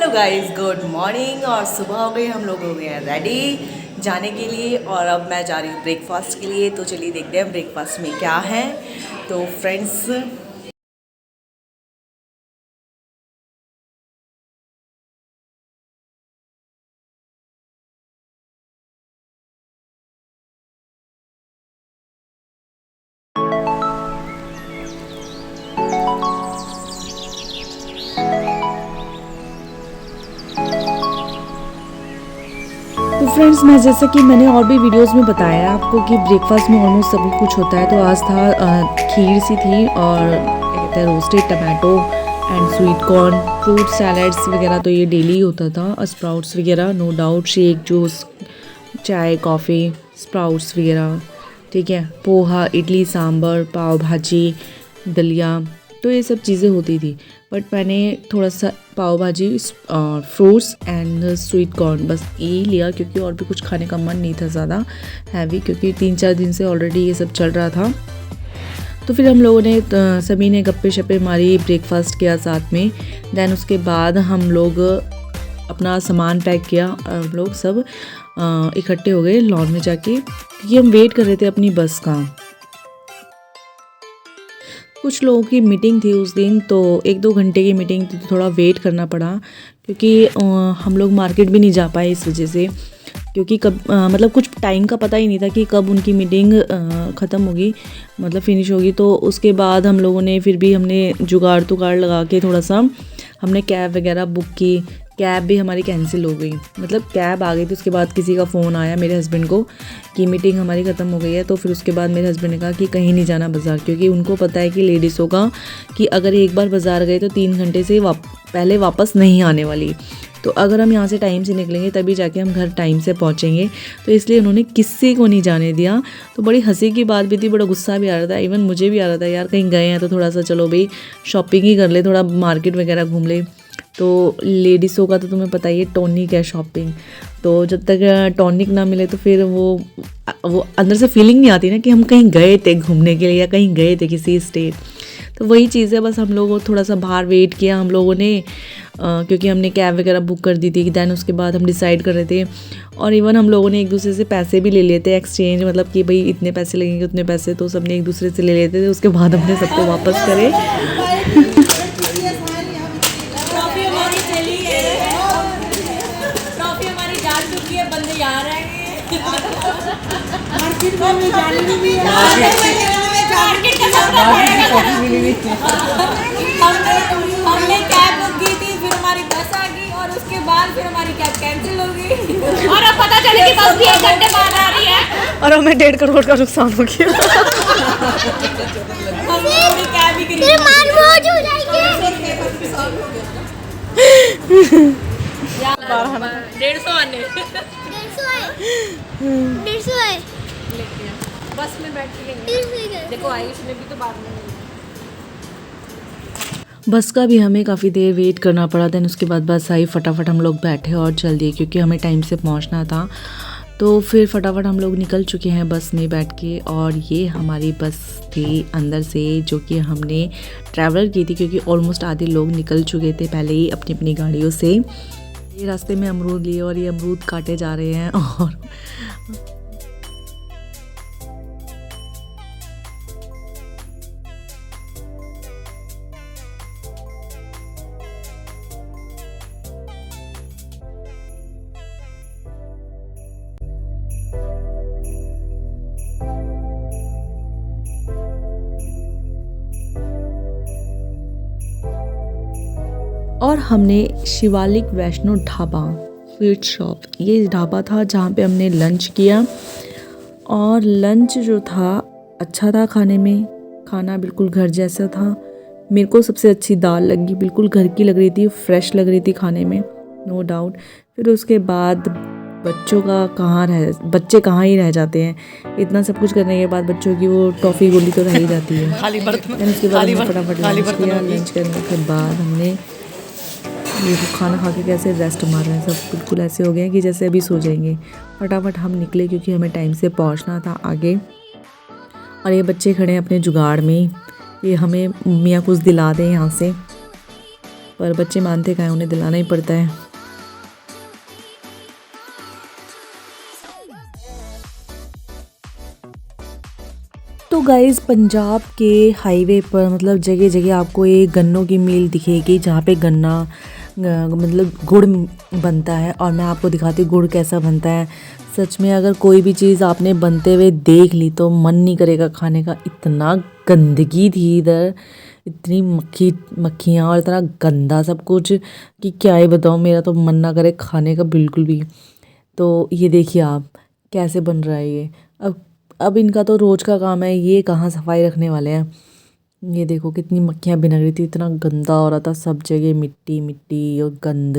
Hello guys, good morning. और सुबह हो गई, हम लोग हो गए हैं रेडी जाने के लिए और अब मैं जा रही हूँ ब्रेकफास्ट के लिए। तो चलिए देखते हैं ब्रेकफास्ट में क्या है। तो फ्रेंड्स, तो फ्रेंड्स, मैं जैसा कि मैंने और भी वीडियोस में बताया है आपको कि ब्रेकफास्ट में ऑलमोस्ट सभी कुछ होता है। तो आज था खीर सी थी और क्या कहते हैं roasted tomato and sweet corn, fruit salads वगैरह तो ये डेली होता था। स्प्राउट्स वगैरह नो डाउट, शेक जूस, चाय कॉफ़ी, स्प्राउट्स वगैरह, ठीक है, पोहा, इडली सांभर, पाव भाजी, दलिया, तो ये सब चीज़ें होती थी। बट मैंने थोड़ा सा पाव भाजी, फ्रूट्स एंड स्वीट कॉर्न बस ये लिया, क्योंकि और भी कुछ खाने का मन नहीं था ज़्यादा हैवी, क्योंकि 3-4 दिन से ऑलरेडी ये सब चल रहा था। तो फिर हम लोगों ने सभी ने गप्पे शप्पे मारी, ब्रेकफास्ट किया साथ में। देन उसके बाद हम लोग अपना सामान पैक किया और हम लोग सब इकट्ठे हो गए लॉन में जाके, क्योंकि हम वेट कर रहे थे अपनी बस का। कुछ लोगों की मीटिंग थी उस दिन, तो 1-2 घंटे की मीटिंग थी, तो थोड़ा वेट करना पड़ा, क्योंकि हम लोग मार्केट भी नहीं जा पाए इस वजह से, क्योंकि कब मतलब कुछ टाइम का पता ही नहीं था कि कब उनकी मीटिंग ख़त्म होगी, मतलब फिनिश होगी। तो उसके बाद हम लोगों ने फिर भी हमने जुगाड़ तुगाड़ लगा के थोड़ा सा हमने कैब वगैरह बुक की। कैब भी हमारी कैंसिल हो गई, मतलब कैब आ गई थी, उसके बाद किसी का फ़ोन आया मेरे हस्बैंड को कि मीटिंग हमारी ख़त्म हो गई है। तो फिर उसके बाद मेरे हस्बैंड ने कहा कि कहीं नहीं जाना बाज़ार, क्योंकि उनको पता है कि लेडीज़ों का कि अगर एक बार बाज़ार गए तो 3 घंटे से पहले वापस नहीं आने वाली। तो अगर हम यहाँ से टाइम से निकलेंगे तभी जाके हम घर टाइम से पहुँचेंगे, तो इसलिए उन्होंने किसी को नहीं जाने दिया। तो बड़ी हंसी की बात भी थी, बड़ा गुस्सा भी आ रहा था, इवन मुझे भी आ रहा था, यार कहीं गए हैं तो थोड़ा सा चलो भाई शॉपिंग ही कर ले, थोड़ा मार्केट वगैरह घूम ले। तो लेडीज़ों का तो तुम्हें पता ही है, टॉनिक है शॉपिंग, तो जब तक टॉनिक ना मिले तो फिर वो अंदर से फीलिंग नहीं आती ना कि हम कहीं गए थे घूमने के लिए या कहीं गए थे किसी स्टेट। तो वही चीज़ है, बस हम लोगों को थोड़ा सा बाहर वेट किया हम लोगों ने, क्योंकि हमने कैब वगैरह बुक कर दी थी। दैन उसके बाद हम डिसाइड कर रहे थे, और इवन हम लोगों ने एक दूसरे से पैसे भी ले लिए थे एक्सचेंज, मतलब कि भाई इतने पैसे लगेंगे उतने पैसे, तो सबने एक दूसरे से ले लेते थे। उसके बाद हमने सबको वापस करे। हमने कैब बुक की थी, फिर हमारी बस आ गई और उसके बाद फिर हमारी कैब कैंसिल हो गई और अब पता चला कि बस भी 1 घंटे बाद आ रही है और हमें 1.5 करोड़ का नुकसान हो गया। हमने कैब ही खरीदी। 150 आने 150 है। बस में बैठ के लेंगे। देखो आयुष ने भी तो बाद में बस का भी हमें काफ़ी देर वेट करना पड़ा। देन उसके बाद बस आई, फटाफट हम लोग बैठे और चल दिए, क्योंकि हमें टाइम से पहुंचना था। तो फिर फटाफट हम लोग निकल चुके हैं बस में बैठ के, और ये हमारी बस थी अंदर से, जो कि हमने ट्रैवल की थी, क्योंकि ऑलमोस्ट आधे लोग निकल चुके थे पहले ही अपनी अपनी गाड़ियों से। ये रास्ते में अमरूद लिए और ये अमरूद काटे जा रहे हैं। और हमने शिवालिक वैष्णो ढाबा स्वीट शॉप, ये ढाबा था जहाँ पे हमने लंच किया। और लंच जो था अच्छा था, खाने में खाना बिल्कुल घर जैसा था। मेरे को सबसे अच्छी दाल लगी, बिल्कुल घर की लग रही थी, फ्रेश लग रही थी खाने में, नो डाउट। फिर उसके बाद बच्चे कहाँ ही रह जाते हैं, इतना सब कुछ करने के बाद बच्चों की वो टॉफ़ी गोली तो रह ही जाती है। खाली बर्तन, उसके बाद हमने फटाफट लंच किया। लंच करने के बाद हमने ये खाना खा के कैसे रेस्ट मार रहे हैं, सब बिल्कुल ऐसे हो गए हैं कि जैसे अभी सो जाएंगे। फटाफट हम निकले, क्योंकि हमें टाइम से पहुंचना था आगे। और ये बच्चे खड़े हैं अपने जुगाड़ में, ये हमें मियाँ कुछ दिला दें यहाँ से। पर बच्चे मानते कहाँ हैं, उन्हें दिलाना ही पड़ता है। तो गाइज़ पंजाब के हाईवे पर मतलब जगह जगह आपको एक गन्नों की मिल दिखेगी जहाँ पे गन्ना मतलब गुड़ बनता है। और मैं आपको दिखाती हूँ गुड़ कैसा बनता है। सच में अगर कोई भी चीज़ आपने बनते हुए देख ली तो मन नहीं करेगा खाने का। इतना गंदगी थी इधर, इतनी मक्खियाँ और इतना गंदा सब कुछ कि क्या ही बताऊँ, मेरा तो मन ना करे खाने का बिल्कुल भी। तो ये देखिए आप कैसे बन रहा है ये। अब इनका तो रोज़ का काम है, ये कहाँ सफाई रखने वाले हैं। ये देखो कितनी मक्खियाँ बिनग रही थी, इतना गंदा हो रहा था सब जगह, मिट्टी मिट्टी और गंद।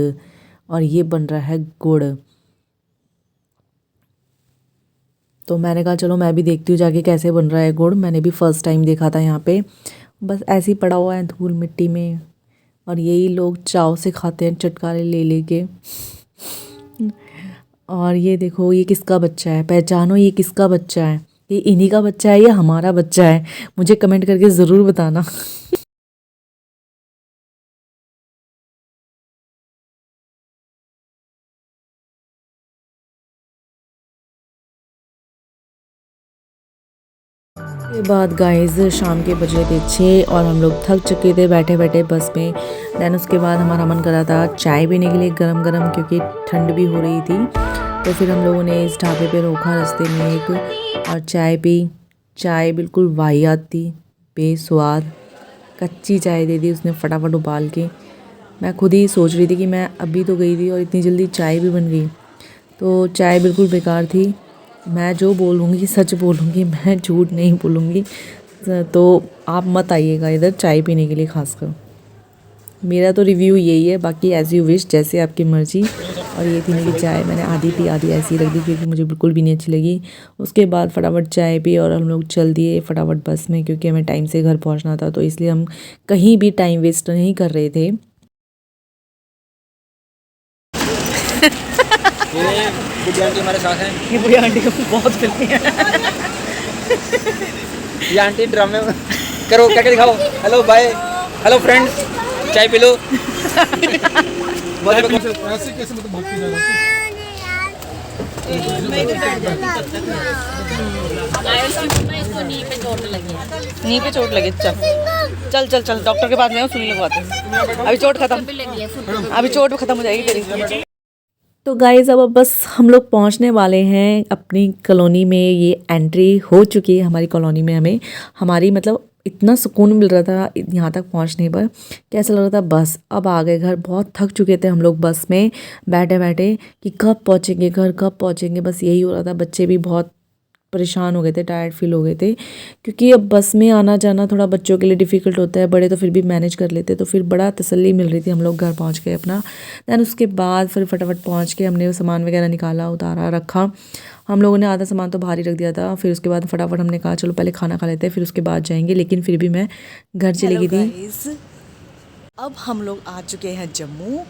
और ये बन रहा है गुड़। तो मैंने कहा चलो मैं भी देखती हूँ जाके कैसे बन रहा है गुड़। मैंने भी फ़र्स्ट टाइम देखा था यहाँ पे, बस ऐसे ही पड़ा हुआ है धूल मिट्टी में। और यही लोग चाव से खाते हैं चटकारे ले लेके। और ये देखो ये किसका बच्चा है, पहचानो ये किसका बच्चा है। ये इन्हीं का बच्चा है या हमारा बच्चा है, मुझे कमेंट करके ज़रूर बताना। के बाद गाइस शाम के बजे थे 6 और हम लोग थक चुके थे बैठे बैठे बस में। दैन उसके बाद हमारा मन कर रहा था चाय पीने के लिए गरम गरम, क्योंकि ठंड भी हो रही थी। तो फिर हम लोगों ने इस ढाबे पे रोका रास्ते में एक, और चाय पी। चाय बिल्कुल वाहियात थी, बेस्वाद। कच्ची चाय दे दी उसने फटाफट उबाल के। मैं खुद ही सोच रही थी कि मैं अभी तो गई थी और इतनी जल्दी चाय भी बन गई। तो चाय बिल्कुल बेकार थी। मैं जो बोलूँगी सच बोलूँगी, मैं झूठ नहीं बोलूँगी। तो आप मत आइएगा इधर चाय पीने के लिए खासकर। मेरा तो रिव्यू यही है, बाकी एज़ यू विश, जैसे आपकी मर्ज़ी। और ये थी मेरी चाय, मैंने आधी पी आधी ऐसी रख दी क्योंकि मुझे बिल्कुल भी नहीं अच्छी लगी। उसके बाद फटाफट चाय पी और हम लोग चल दिए फटाफट बस में, क्योंकि हमें टाइम से घर पहुंचना था। तो इसलिए हम कहीं भी टाइम वेस्ट नहीं कर रहे थे। ये बुढ़िया आंटी हमारे साथ हैं। ये बुढ़िया आंटी को बहुत फिल्मी है। ये आंटी ड्रामे करो, क्या क्या दिखाओ। हेलो बाय, हेलो फ्रेंड्स, चाय पी लो। ऐसे कैसे मतलब भागती जा रहा है? नी पे चोट लगी। चल चल चल चल डॉक्टर के पास में सुई लगवाते हैं। अभी चोट खत्म, अभी चोट खत्म हो जाएगी तेरी। तो गाइज़ अब बस हम लोग पहुंचने वाले हैं अपनी कॉलोनी में। ये एंट्री हो चुकी है हमारी कॉलोनी में। हमें हमारी मतलब इतना सुकून मिल रहा था यहाँ तक पहुँचने पर, कैसा लग रहा था बस अब आ गए घर। बहुत थक चुके थे हम लोग बस में बैठे बैठे कि कब पहुँचेंगे घर, कब पहुँचेंगे, बस यही हो रहा था। बच्चे भी बहुत परेशान हो गए थे, टायर्ड फील हो गए थे, क्योंकि अब बस में आना जाना थोड़ा बच्चों के लिए डिफ़िकल्ट होता है। बड़े तो फिर भी मैनेज कर लेते, तो फिर बड़ा तसल्ली मिल रही थी। हम लोग घर पहुंच गए अपना। दैन उसके बाद फिर फटाफट पहुंच के हमने वो सामान वगैरह निकाला, उतारा, रखा। हम लोगों ने आधा सामान तो बाहर ही रख दिया था। फिर उसके बाद फटाफट हमने कहा चलो पहले खाना खा लेते हैं, फिर उसके बाद जाएंगे। लेकिन फिर भी मैं घर चली गई थी। अब हम लोग आ चुके हैं जम्मू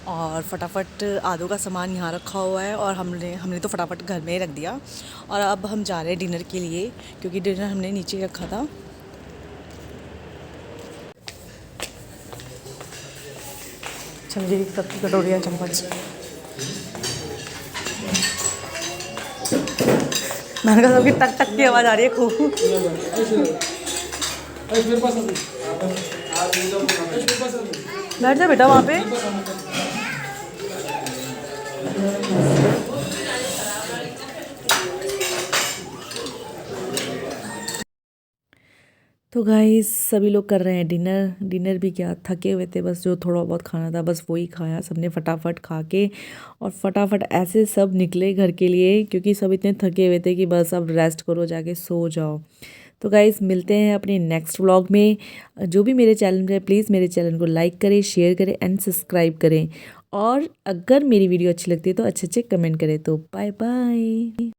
और फटाफट आदो का सामान यहाँ रखा हुआ है और हमने तो फटाफट घर में ही रख दिया। और अब हम जा रहे हैं डिनर के लिए, क्योंकि डिनर हमने नीचे रखा था। समझिए सबकी कटोरियाँ चम्मच। मैंने कहा सबकी टक टक की आवाज़ आ रही है खूब। बैठ जा बेटा वहाँ पे। तो गाइस सभी लोग कर रहे हैं डिनर भी क्या, थके हुए थे, बस जो थोड़ा बहुत खाना था बस वही खाया सबने फटाफट खा के। और फटाफट ऐसे सब निकले घर के लिए, क्योंकि सब इतने थके हुए थे कि बस अब रेस्ट करो, जाके सो जाओ। तो गाइस मिलते हैं अपने नेक्स्ट व्लॉग में। जो भी मेरे चैनल पे, प्लीज़ मेरे चैनल को लाइक करें, शेयर करें एंड सब्सक्राइब करें। और अगर मेरी वीडियो अच्छी लगती है तो अच्छे अच्छे कमेंट करें। तो बाय बाय।